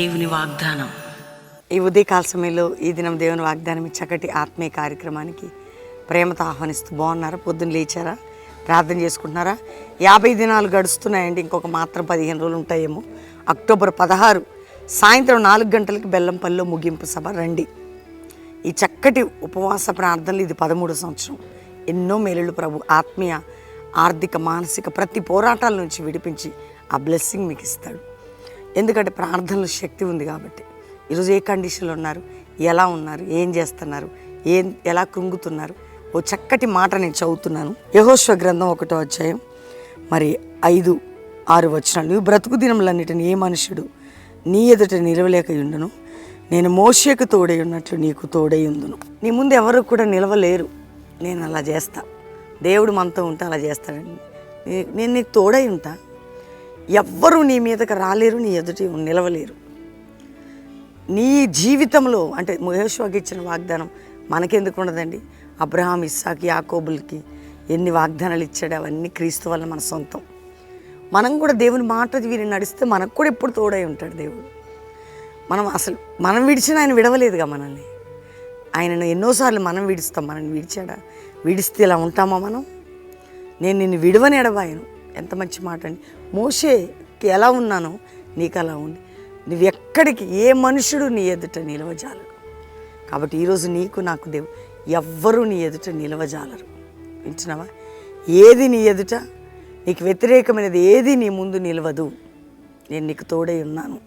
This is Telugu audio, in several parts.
దేవుని వాగ్దానం. ఈ ఉదయకాల సమయంలో ఈ దినం దేవుని వాగ్దానం చక్కటి ఆత్మీయ కార్యక్రమానికి ప్రేమతో ఆహ్వానిస్తూ బాగున్నారా? పొద్దున్న లేచారా? ప్రార్థన చేసుకుంటున్నారా? 50 దినాలు గడుస్తున్నాయండి. ఇంకొక మాత్రం 15 రోజులు ఉంటాయేమో. అక్టోబర్ 16 సాయంత్రం 4 గంటలకి బెల్లంపల్లిలో ముగింపు సభ. రండి. ఈ చక్కటి ఉపవాస ప్రార్థనలు ఇది 13వ సంవత్సరం. ఎన్నో మేలులు ప్రభు ఆత్మీయ, ఆర్థిక, మానసిక ప్రతి పోరాటాల నుంచి విడిపించి ఆ బ్లెస్సింగ్ మీకు ఇస్తాడు. ఎందుకంటే ప్రార్థనలో శక్తి ఉంది కాబట్టి. ఈరోజు ఏ కండిషన్లో ఉన్నారు, ఎలా ఉన్నారు, ఏం చేస్తున్నారు, ఎలా కృంగుతున్నారు, ఓ చక్కటి మాట నేను చదువుతున్నాను. యెహోషువ గ్రంథం 1వ అధ్యాయం 5-6 వచనాలు. నువ్వు బ్రతుకు దినములన్నిటిని ఏ మనుషుడు నీ ఎదుట నిలవలేకయుండును, నేను మోషేకు తోడై ఉన్నట్లు నీకు తోడై ఉందును. నీ ముందు ఎవరు కూడా నిలవలేరు. నేను అలా చేస్తా. దేవుడు మనతో ఉంటే అలా చేస్తాడండి. నేను నీకు తోడై ఉంటా. ఎవ్వరూ నీ మీదకి రాలేరు, నీ ఎదుటి నిలవలేరు. నీ జీవితంలో అంటే యెహోషువకి ఇచ్చిన వాగ్దానం మనకెందుకు ఉండదండి? అబ్రహాం, ఇస్సాకు, యాకోబులకి ఎన్ని వాగ్దానాలు ఇచ్చాడు, అవన్నీ క్రీస్తు వల్ల మన సొంతం. మనం కూడా దేవుని మాట వీరిని నడిస్తే మనకు కూడా ఎప్పుడు తోడై ఉంటాడు దేవుడు. మనం విడిచిన ఆయన విడవలేదుగా మనల్ని. ఆయనను ఎన్నోసార్లు మనం విడుస్తాం. మనల్ని విడిచాడా? విడిస్తే ఇలా ఉంటామా మనం? నేను నిన్ను విడవని ఎడబాయను. ఎంత మంచి మాట అండి. మోషేకి ఎలా ఉన్నానో నీకు అలా ఉంది. నువ్వు ఎక్కడికి ఏ మనుషుడు నీ ఎదుట నిలవజాలరు. కాబట్టి ఈరోజు నీకు నాకు దేవుడు ఎవ్వరూ నీ ఎదుట నిలవజాలరు. వింటున్నావా? ఏది నీ ఎదుట, నీకు వ్యతిరేకమైనది ఏది నీ ముందు నిలవదు. నేను నీకు తోడై ఉన్నాను.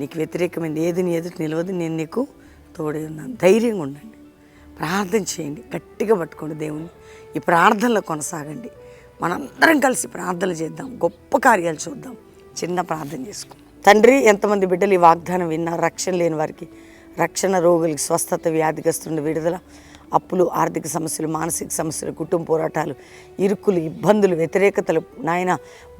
నీకు వ్యతిరేకమైనది ఏది నీ ఎదుట నిలవదు. నేను నీకు తోడై ఉన్నాను. ధైర్యంగా ఉండండి. ప్రార్థన చేయండి. గట్టిగా పట్టుకోండి దేవుని. ఈ ప్రార్థనలో కొనసాగండి. మనందరం కలిసి ప్రార్థన చేద్దాం. గొప్ప కార్యాలు చూద్దాం. చిన్న ప్రార్థన చేసుకో. తండ్రి, ఎంతమంది బిడ్డలు ఈ వాగ్దానం విన్నారు? రక్షణ లేని వారికి రక్షణ, రోగులకి స్వస్థత, వ్యాధిగ్రస్తుల విడుదల, అప్పులు, ఆర్థిక సమస్యలు, మానసిక సమస్యలు, కుటుంబ పోరాటాలు, ఇరుకులు, ఇబ్బందులు, వ్యతిరేకతలు, నాయన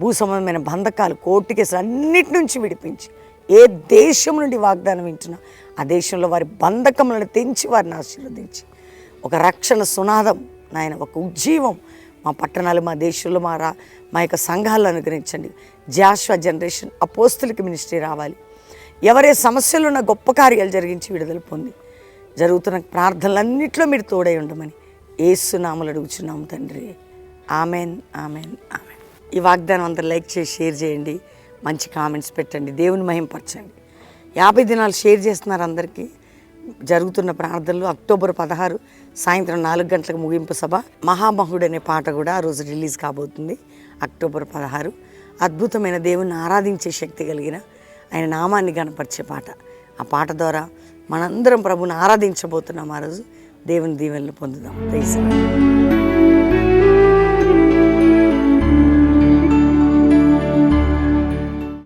భూ సంబంధమైన బంధకాలు, కోర్టు కేసులు అన్నిటి నుంచి విడిపించి ఏ దేశం నుండి వాగ్దానం వింటున్నా ఆ దేశంలో వారి బంధకములను తెంచి వారిని ఆశీర్వదించి ఒక రక్షణ సునాదం నాయన, ఒక ఉజ్జీవం మా పట్టణాలు, మా దేశంలో, మా యొక్క సంఘాలను అనుగ్రహించండి. జాషువా జనరేషన్ అపోస్తులకి మినిస్ట్రీ రావాలి. ఎవరే సమస్యలు ఉన్న గొప్ప కార్యాలు జరిగించి విడుదల పొంది జరుగుతున్న ప్రార్థనలన్నింటిలో మీరు తోడై ఉండమని యేసు నామములో అడుగుచున్నాము తండ్రి. Amen, amen, amen. ఈ వాగ్దానం అందరూ లైక్ చేసి షేర్ చేయండి. మంచి కామెంట్స్ పెట్టండి. దేవుని మహింపరచండి. 50 దినాలు షేర్ చేస్తున్నారు అందరికీ. జరుగుతున్న ప్రార్థనలు అక్టోబర్ 16 సాయంత్రం 4 గంటలకు ముగింపు సభ. మహామహుడు అనే పాట కూడా ఆ రోజు రిలీజ్ కాబోతుంది. అక్టోబర్ 16 అద్భుతమైన దేవుణ్ణి ఆరాధించే శక్తి కలిగిన ఆయన నామాన్ని గణపరిచే పాట. ఆ పాట ద్వారా మనందరం ప్రభుని ఆరాధించబోతున్నాం. ఆ రోజు దేవుని దీవెనలు పొందుదాం. ప్రైజ్.